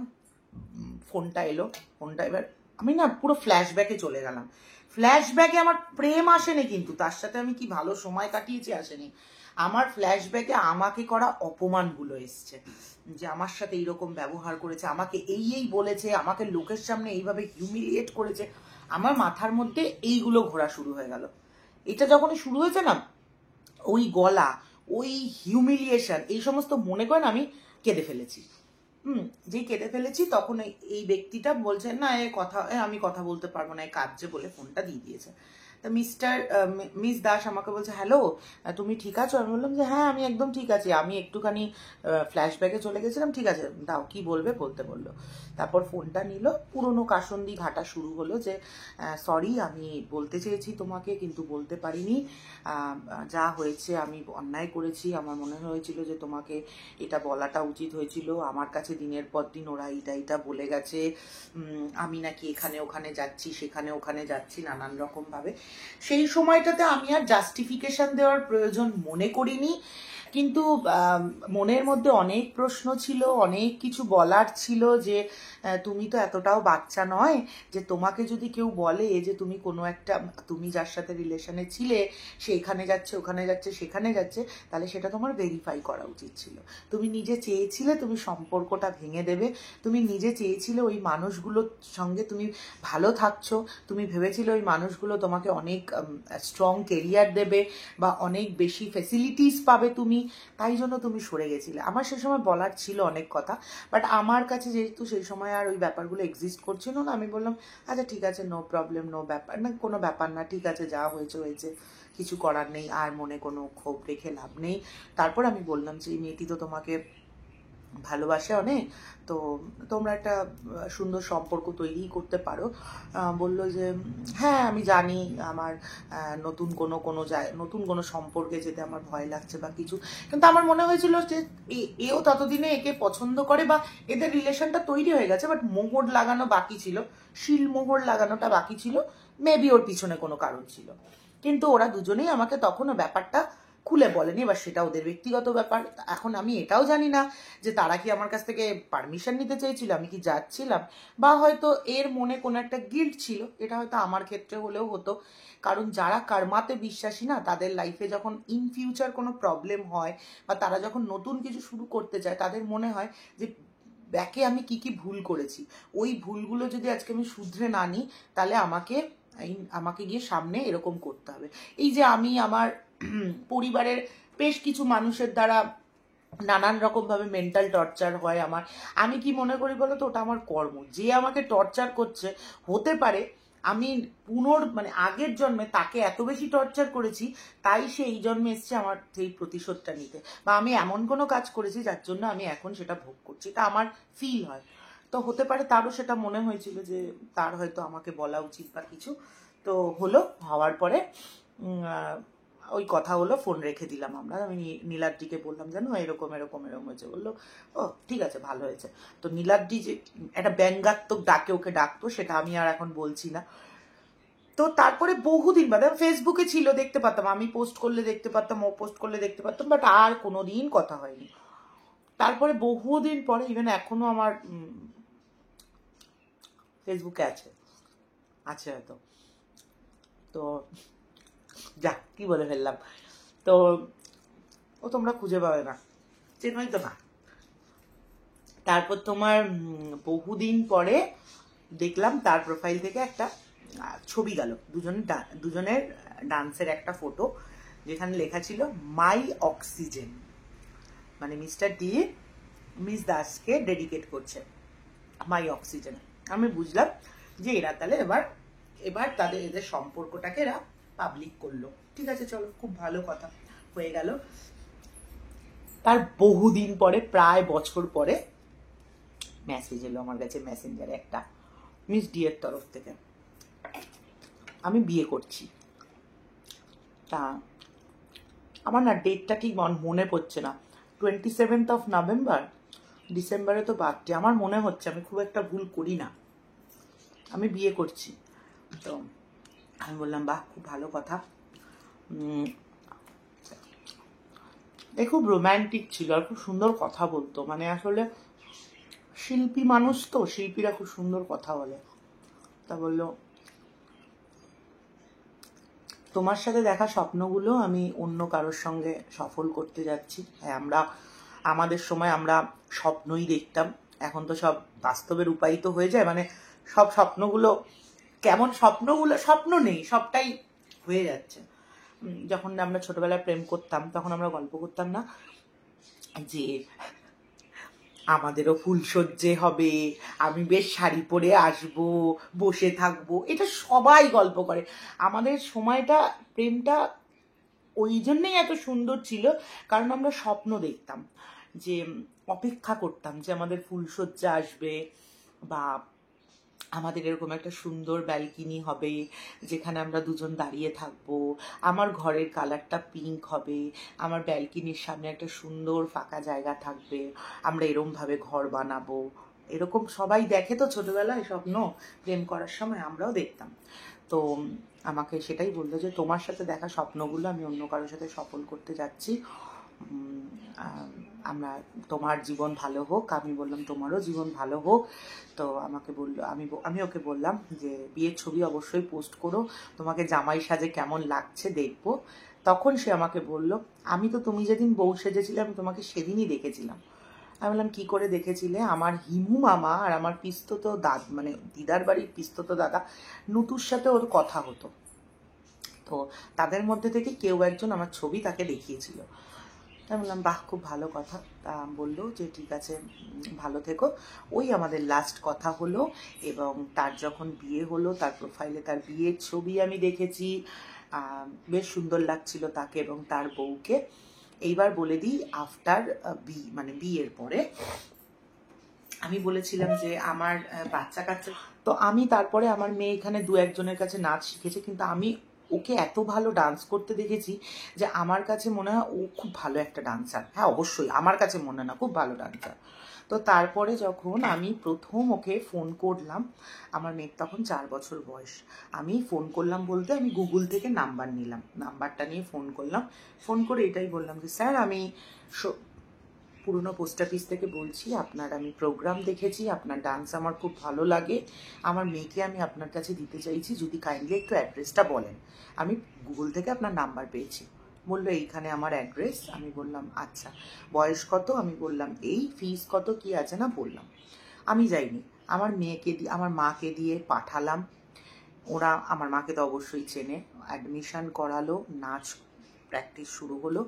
ফোনটা এলো, ফোনটা এবার আমি না পুরো ফ্ল্যাশব্যাকে চলে গেলাম। ফ্ল্যাশব্যাকে আমার প্রেম আসেনি, কিন্তু তার সাথে আমি কি ভালো সময় কাটিয়েছি আসেনি। আমার ফ্ল্যাশব্যাকে আমাকে করা অপমানগুলো এসছে, যে আমার সাথে এইরকম ব্যবহার করেছে, আমাকে এই বলেছে, আমাকে লোকের সামনে এইভাবে হিউমিলিয়েট করেছে। আমার মাথার মধ্যে এইগুলো ঘোরা শুরু হয়ে গেল। এটা যখনই শুরু হয়েছে না, ওই গলা, ওই হিউমিলিয়েশন, এই সমস্ত মনে করেন আমি কেঁদে ফেলেছি। যেই কেটে ফেলেছি তখন এই ব্যক্তিটা বলছেন না আমি কথা বলতে পারবো না, এই কাজে বলে ফোনটা দিয়ে দিয়েছে। তা মিস দাস আমাকে বলছে হ্যালো তুমি ঠিক আছো? আমি বললাম যে হ্যাঁ আমি একদম ঠিক আছি, আমি একটুখানি ফ্ল্যাশব্যাকে চলে গেছিলাম। ঠিক আছে দাও, কি বলবে বলতে বললো। তারপর ফোনটা নিল, পুরনো কাসন্দি ঘাটা শুরু হলো যে সরি আমি বলতে চেয়েছি তোমাকে কিন্তু বলতে পারিনি, যা হয়েছে আমি অন্যায় করেছি, আমার মনে হয়েছিল যে তোমাকে এটা বলাটা উচিত হয়েছিল। আমার কাছে দিনের পর দিন ওরা এটা বলে গেছে, আমি নাকি এখানে ওখানে যাচ্ছি, সেখানে ওখানে যাচ্ছি, নানান রকমভাবে। সেই সময়টাতে আমি আর জাস্টিফিকেশন দেওয়ার প্রয়োজন মনে করিনি, কিন্তু মনের মধ্যে অনেক প্রশ্ন ছিল, অনেক কিছু বলার ছিল, যে তুমি তো এতটাও বাচ্চা নয় যে তোমাকে যদি কেউ বলে যে তুমি কোনো একটা, তুমি যার সাথে রিলেশনে ছিলে সে এখানে যাচ্ছে ওখানে যাচ্ছে সেখানে যাচ্ছে, তাহলে সেটা তোমার ভেরিফাই করা উচিত ছিল। তুমি নিজে চেয়েছিলে তুমি সম্পর্কটা ভেঙে দেবে, তুমি নিজে চেয়েছিলে ওই মানুষগুলোর সঙ্গে তুমি ভালো থাকছো, তুমি ভেবেছিলে ওই মানুষগুলো তোমাকে অনেক স্ট্রং কেরিয়ার দেবে বা অনেক বেশি ফেসিলিটিস পাবে তুমি, তাই জন্য তুমি সরে গেছিলে। আমার সে সময় বলার ছিল অনেক কথা, বাট আমার কাছে যেহেতু সেই সময় আর ওই ব্যাপারগুলো এক্সিস্ট করছিল না, আমি বললাম আচ্ছা ঠিক আছে, নো প্রবলেম, নো ব্যাপার না, কোনো ব্যাপার না, ঠিক আছে যা হয়েছে হয়েছে, কিছু করার নেই, আর মনে কোনো ক্ষোভ রেখে লাভ নেই। তারপর আমি বললাম যে এই মেয়েটি তো তোমাকে ভালোবাসে অনেক, তো তোমরা একটা সুন্দর সম্পর্ক তৈরি করতে পারো। বলল যে হ্যাঁ আমি জানি আমার নতুন কোনো সম্পর্কে যেতে আমার ভয় লাগছে বা কিছু, কিন্তু আমার মনে হয়েছিল যে এও ততদিনে একে পছন্দ করে বা এদের রিলেশনটা তৈরি হয়ে গেছে, বাট মোহর লাগানো বাকি ছিল, শিলমোহর লাগানোটা বাকি ছিল, মেবি ওর পিছনে কোনো কারণ ছিল। কিন্তু ওরা দুজনেই আমাকে তখনও ব্যাপারটা খুলে বলেনি, এবার সেটা ওদের ব্যক্তিগত ব্যাপার। এখন আমি এটাও জানি না যে তারা কি আমার কাছ থেকে পারমিশন নিতে চেয়েছিল, আমি কি যাচ্ছিলাম, বা হয়তো এর মনে কোনো একটা গিল্ট ছিল, এটা হয়তো আমার ক্ষেত্রে হলেও হতো। কারণ যারা কর্মাতে বিশ্বাসী না, তাদের লাইফে যখন ইন ফিউচার কোনো প্রবলেম হয় বা তারা যখন নতুন কিছু শুরু করতে চায়, তাদের মনে হয় যে ব্যাকে আমি কি ভুল করেছি, ওই ভুলগুলো যদি আজকে আমি শুধরে না নিই, তাহলে আমাকে গিয়ে সামনে এরকম করতে হবে। এই যে আমি আমার পরিবারের বেশ কিছু মানুষের দ্বারা নানান রকমভাবে মেন্টাল টর্চার হয় আমার, আমি কি মনে করি বলো তো, ওটা আমার কর্ম। যে আমাকে টর্চার করছে, হতে পারে আমি মানে আগের জন্মে তাকে এত বেশি টর্চার করেছি, তাই সে এই জন্মে এসছে আমার সেই প্রতিশোধটা নিতে, বা আমি এমন কোনো কাজ করেছি যার জন্য আমি এখন সেটা ভোগ করছি, এটা আমার ফিল হয়। তো হতে পারে তারও সেটা মনে হয়েছিল যে তার হয়তো আমাকে বলা উচিত বা কিছু। তো হওয়ার পরে ওই কথা হলো, ফোন রেখে দিলাম আমরা। আমি নীলাদ্রিকে বললাম জানো এরকম এরকম এরকম হয়েছে। বললো ও ঠিক আছে ভালো হয়েছে। তো নীলাদ্রি যে একটা ব্যঙ্গাত্মক ডাকে ওকে ডাকতো, সেটা আমি আর এখন বলছি না। তো তারপরে বহুদিন বাদে ফেসবুকে ছিল, দেখতে পারতাম, আমি পোস্ট করলে দেখতে পারতাম, ও পোস্ট করলে দেখতে পারতাম, বাট আর কোনোদিন কথা হয়নি। তারপরে বহুদিন পরে, ইভেন এখনো আমার ফেসবুকে আছে হয়তো, তো যা কি বলে ফেললাম, তো ও তোমরা খুঁজে পাবে না, চেনই তো না। তারপর তোমার বহুদিন পরে দেখলাম তার প্রোফাইল থেকে একটা ছবি গেল, দুজনের ডান্সের একটা ফটো, যেখানে লেখা ছিল মাই অক্সিজেন, মানে মিস্টার ডি মিস দাসকে ডেডিকেট করছে মাই অক্সিজেন। আমি বুঝলাম যে এরা তাহলে এবার তাদের এদের সম্পর্কটাকে এরা পাবলিক করলো। ঠিক আছে, চলো, খুব ভালো কথা, হয়ে গেল। তার বহুদিন পরে, প্রায় বছর পরে মেসেজ এলো আমার কাছে মেসেঞ্জারে একটা, মিস ডি এর তরফ থেকে, আমি বিয়ে করছি। তা আমার না ডেটটা ঠিক মনে পড়ছে না, 27 নভেম্বর, ডিসেম্বরে তো বার্থডে, আমার মনে হচ্ছে, আমি খুব একটা ভুল করি না, আমি বিয়ে করছি। তো আমি বললাম বাহ, খুব ভালো কথা। এ খুব রোম্যান্টিক ছিল আর খুব সুন্দর কথা বলতো, মানে আসলে শিল্পী মানুষ তো, শিল্পীরা খুব সুন্দর কথা বলে। তা বললো তোমার সাথে দেখা স্বপ্নগুলো আমি অন্য কারোর সঙ্গে সফল করতে যাচ্ছি। হ্যাঁ, আমাদের সময় আমরা স্বপ্নই দেখতাম, এখন তো সব বাস্তবে রূপায়িত হয়ে যায়, মানে সব স্বপ্নগুলো কেমন, স্বপ্ন নেই, সবটাই হয়ে যাচ্ছে। যখন আমরা ছোটবেলায় প্রেম করতাম তখন আমরা গল্প করতাম না যে আমাদেরও ফুলসজ্জে হবে, আমি বেশ শাড়ি পরে আসবো, বসে থাকবো, এটা সবাই গল্প করে। আমাদের সময়টা, প্রেমটা ওই জন্যই এত সুন্দর ছিল, কারণ আমরা স্বপ্ন দেখতাম, যে অপেক্ষা করতাম যে আমাদের ফুলসজ্জা আসবে, বা আমাদের এরকম একটা সুন্দর ব্যালকনি হবে যেখানে আমরা দুজন দাঁড়িয়ে থাকবো, আমার ঘরের কালারটা পিঙ্ক হবে, আমার ব্যালকনির সামনে একটা সুন্দর ফাঁকা জায়গা থাকবে, আমরা এরমভাবে ঘর বানাবো। এরকম সবাই দেখে তো ছোটবেলায় স্বপ্ন, প্রেম করার সময় আমরাও দেখতাম। তো আমাকে সেটাই বললো যে তোমার সাথে দেখা স্বপ্নগুলো আমি অন্য কারোর সাথে সফল করতে যাচ্ছি, আমরা, তোমার জীবন ভালো হোক। আমি বললাম তোমারও জীবন ভালো হোক। তো আমাকে বললো, আমি ওকে বললাম যে বিয়ের ছবি অবশ্যই পোস্ট করো, তোমাকে জামাই সাজে কেমন লাগছে দেখবো। তখন সে আমাকে বলল, আমি তো তুমি যেদিন বউ সেজেছিলে আমি তোমাকে সেদিনই দেখেছিলাম। আমি বললাম কি করে দেখেছিলে? আমার হিমু মামা আর আমার পিস্তত মানে দিদার বাড়ির পিস্তত দাদা নুতুর সাথে ওর কথা হতো, তো তাদের মধ্যে থেকে কেউ একজন আমার ছবি তাকে দেখিয়েছিল। আমি বললাম বাহ, খুব ভালো কথা। তা বললো যে ঠিক আছে, ভালো থেকো। ওই আমাদের লাস্ট কথা হলো, এবং তার যখন বিয়ে হলো তার প্রোফাইলে তার বিয়ের ছবি আমি দেখেছি, বেশ সুন্দর লাগছিল তাকে এবং তার বউকে। এইবার বলে দিই, আফটার মানে বিয়ের পরে আমি বলেছিলাম যে আমার বাচ্চা কাচ্চা, তো আমি তারপরে আমার মেয়ে এখানে দু একজনের কাছে নাচ শিখেছে, কিন্তু আমি ওকে এত ভালো ডান্স করতে দেখেছি যে আমার কাছে মনে হয় ও খুব ভালো একটা ডান্সার। হ্যাঁ অবশ্যই, আমার কাছে মনে হয় না, খুব ভালো ডান্সার। তো তারপরে যখন আমি প্রথম ওকে ফোন করলাম, আমার মেয়ের তখন 4 বছর বয়স, আমি ফোন করলাম বলতে আমি গুগল থেকে নাম্বার নিলাম, নাম্বারটা নিয়ে ফোন করলাম, ফোন করে এটাই বললাম যে স্যার আমি পুরনো পোস্ট অফিস থেকে বলছি, আপনার আমি প্রোগ্রাম দেখেছি, আপনার ডান্স আমার খুব ভালো লাগে, আমার মেয়েকে আমি আপনার কাছে দিতে চাইছি, যদি কাইন্ডলি একটু অ্যাড্রেসটা বলেন। আমি গুগল থেকে আপনার নাম্বার পেয়েছি। বললো এইখানে আমার অ্যাড্রেস। আমি বললাম আচ্ছা, বয়স কত? আমি বললাম এই, ফিস কত কি আছে না বললাম। আমি যাইনি, আমার মেয়েকে দিয়ে, আমার মাকে দিয়ে পাঠালাম। ওরা আমার মাকে তো অবশ্যই চেনে, অ্যাডমিশন করালো, নাচ প্র্যাকটিস শুরু হলো।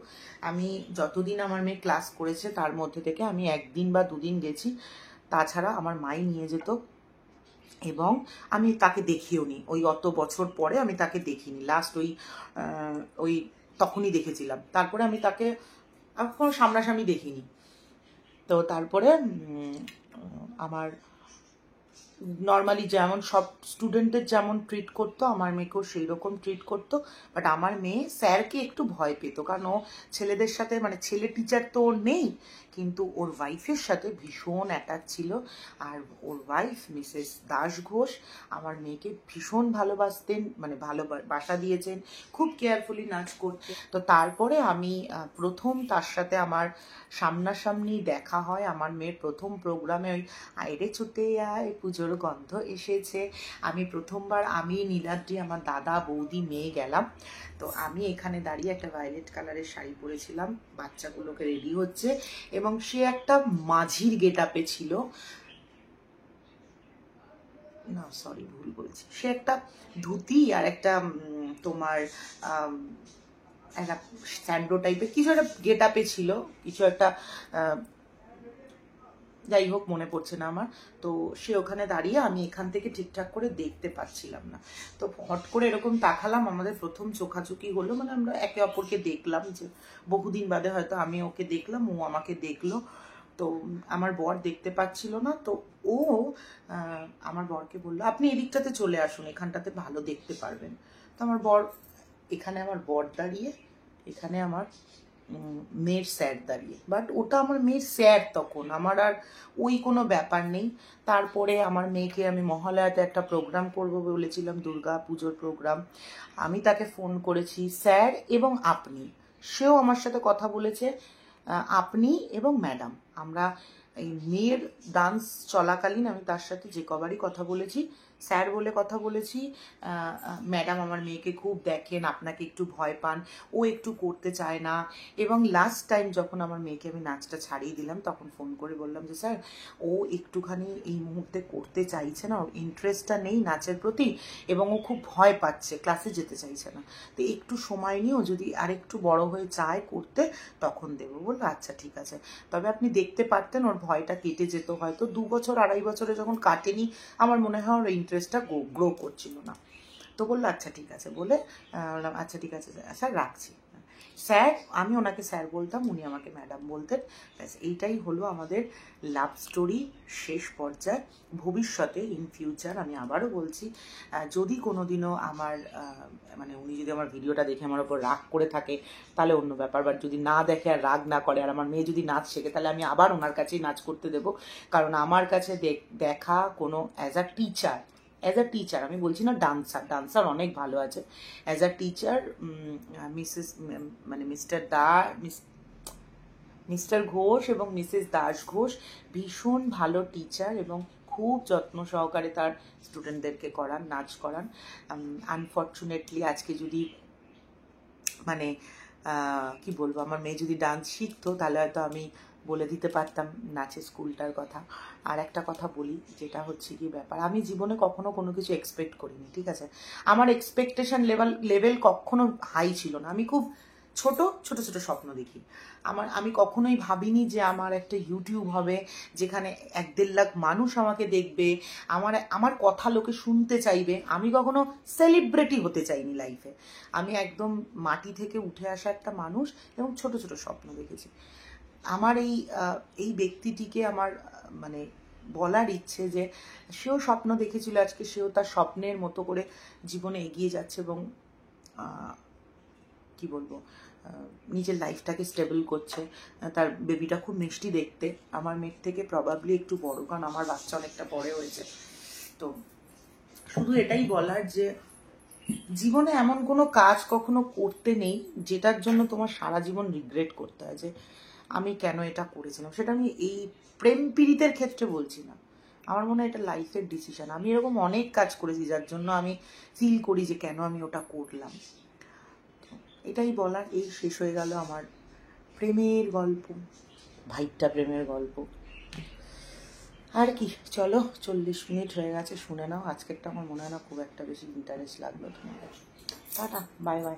আমি যতদিন আমার মেয়ে ক্লাস করেছে তার মধ্যে থেকে আমি 1 দিন বা 2 দিন গেছি, তাছাড়া আমার মাই নিয়ে যেত, এবং আমি তাকে দেখিও নি। ওই অত বছর পরে আমি তাকে দেখিনি, লাস্ট ওই তখনই দেখেছিলাম, তারপরে আমি তাকে কোনো সামনাসামনি দেখিনি। তো তারপরে আমার নর্মালি যেমন সব স্টুডেন্টদের যেমন ট্রিট করতো, আমার মেয়েকেও সেই রকম ট্রিট করতো। বাট আমার মেয়ে স্যারকে একটু ভয় পেত, কারণ ও ছেলেদের সাথে, মানে ছেলে টিচার তো ওর নেই, কিন্তু ওর ওয়াইফের সাথে ভীষণ অ্যাটাচ ছিল। আর ওর ওয়াইফ মিসেস দাস ঘোষ আমার মেয়েকে ভীষণ ভালোবাসতেন, মানে ভালোবাসা দিয়েছেন, খুব কেয়ারফুলি নাচ করতে। তো তারপরে আমি প্রথম তার সাথে আমার সামনাসামনি দেখা হয় আমার মেয়ের প্রথম প্রোগ্রামে, ওই আইরে ছুটে আয় পুজোর গন্ধ এসেছে। আমি প্রথমবার, আমি নীলাদ্রি, আমার দাদা বৌদি মেয়ে গেলাম। তো আমি এখানে দাঁড়িয়ে একটা ভায়োলেট কালারের শাড়ি পরেছিলাম, বাচ্চাগুলোকে রেডি হচ্ছে, এবং সে একটা মাঝির গেট আপে ছিল, না সরি ভুল বলছি, সে একটা ধুতি আর একটা তোমার একটা স্যান্ডো টাইপের কিছু একটা গেট আপে ছিল, কিছু একটা যাই হোক মনে পড়ছে না আমার। তো সে ওখানে দাঁড়িয়ে, আমি এখান থেকে ঠিকঠাক করে দেখতে পাচ্ছিলাম না, তো হট করে এরকম তাকালাম, আমাদের প্রথম চোখাচোখি হলো, মানে আমরা একে অপরকে দেখলাম, যে বহুদিন বাদে হয়তো আমি ওকে দেখলাম, ও আমাকে দেখলো। তো আমার বর দেখতে পাচ্ছিল না, তো ও আমার বরকে বললো আপনি এদিকটাতে চলে আসুন, এখানটাতে ভালো দেখতে পারবেন। তো আমার বর, এখানে আমার বর দাঁড়িয়ে, এখানে আমার মেয়ের স্যার দাঁড়িয়ে, বাট ওটা আমার মেয়ের স্যার, তখন আমার আর ওই কোনো ব্যাপার নেই। তারপরে আমার মেয়েকে আমি মহালয়াতে একটা প্রোগ্রাম করব বলেছিলাম, দুর্গা পুজোর প্রোগ্রাম, আমি তাকে ফোন করেছি স্যার এবং আপনি, সেও আমার সাথে কথা বলেছে আপনি এবং ম্যাডাম। আমরা এই মেয়ের ডান্স চলাকালীন আমি তার সাথে যে কবারই কথা বলেছি স্যার বলে কথা বলেছি। ম্যাডাম আমার মেয়েকে খুব দেখেন, আপনাকে একটু ভয় পান, ও একটু করতে চায় না। এবং লাস্ট টাইম যখন আমার মেয়েকে আমি নাচটা ছাড়িয়ে দিলাম, তখন ফোন করে বললাম যে স্যার ও একটুখানি এই মুহূর্তে করতে চাইছে না, ওর ইন্টারেস্টটা নেই নাচের প্রতি, এবং ও খুব ভয় পাচ্ছে, ক্লাসে যেতে চাইছে না, তো একটু সময় নিয়েও যদি আরেকটু বড় হয়ে চায় করতে তখন দেবো। বললো আচ্ছা ঠিক আছে, তবে আপনি দেখতে পারতেন ওর ভয়টা কেটে যেত, হয়তো 2 বছর 2.5 বছরে যখন কাটেনি আমার মনে হয় ওর ইন্টারেস্টটা গ্রো করছিল না। তো বললো আচ্ছা ঠিক আছে, বলে বললাম আচ্ছা ঠিক আছে স্যার রাখছি। স্যার, আমি ওনাকে স্যার বলতাম, উনি আমাকে ম্যাডাম বলতেন। ব্যাস এইটাই হলো আমাদের লাভ স্টোরি শেষ পর্যায়ে। ভবিষ্যতে ইন ফিউচার আমি আবারও বলছি, যদি কোনো দিনও আমার মানে উনি যদি আমার ভিডিওটা দেখে আমার ওপর রাগ করে থাকে তাহলে অন্য ব্যাপার, বাট যদি না দেখে আর রাগ না করে আর আমার মেয়ে যদি নাচ শেখে তাহলে আমি আবার ওনার কাছেই নাচ করতে দেবো। কারণ আমার কাছে দেখা কোনো অ্যাজ আ টিচার আমি বলছি না, ডান্সার অনেক ভালো আছে, অ্যাজ আ টিচার মানে মিস্টার ঘোষ এবং মিসেস দাস ঘোষ ভীষণ ভালো টিচার, এবং খুব যত্ন সহকারে তার স্টুডেন্টদেরকে করান, নাচ করান। আনফর্চুনেটলি আজকে যদি মানে কি বলবো, আমার মেয়ে যদি ডান্স শিখতো তাহলে হয়তো আমি বলে দিতে পারতাম নাচের স্কুলটার কথা। আর একটা কথা বলি, যেটা হচ্ছে কি ব্যাপার, আমি জীবনে কখনো কোনো কিছু এক্সপেক্ট করিনি, ঠিক আছে, আমার এক্সপেকটেশন লেভেল কখনো হাই ছিল না, আমি খুব ছোট ছোট ছোট স্বপ্ন দেখি। আমি কখনোই ভাবিনি যে আমার একটা ইউটিউব হবে, যেখানে 1-1.5 লাখ মানুষ আমাকে দেখবে, আমার কথা লোকে শুনতে চাইবে। আমি কখনো সেলিব্রিটি হতে চাইনি লাইফে, আমি একদম মাটি থেকে উঠে আসা একটা মানুষ, এবং ছোট ছোট স্বপ্ন দেখেছি। আমার এই ব্যক্তিটিকে আমার মানে বলার ইচ্ছে যে সেও স্বপ্ন দেখেছিল, আজকে সেও তার স্বপ্নের মতো করে জীবনে এগিয়ে যাচ্ছে, এবং কি বলবো, নিজের লাইফটাকে স্টেবল করছে। তার বেবিটা খুব মিষ্টি দেখতে, আমার মেয়ের থেকে প্রবাবলি একটু বড়, কারণ আমার বাচ্চা অনেকটা বড় হয়েছে। তো শুধু এটাই বলার যে জীবনে এমন কোনো কাজ কখনো করতে নেই যেটার জন্য তোমার সারা জীবন রিগ্রেট করতে হয় যে আমি কেন এটা করেছিলাম। সেটা আমি এই প্রেম পীড়িতের ক্ষেত্রে বলছি না, আমার মনে হয় এটা লাইফের ডিসিশন। আমি এরকম অনেক কাজ করেছি যার জন্য আমি ফিল করি যে কেন আমি ওটা করলাম। এটাই বলার, এই শেষ হয়ে গেল আমার প্রেমের গল্প, ভাইটা প্রেমের গল্প। আর কি, চলো 40 মিনিট হয়ে গেছে, শুনে নাও। আজকেরটা আমার মনে হয় না খুব একটা বেশি ইন্টারেস্ট লাগলো তোমাদের। Tata, bye bye.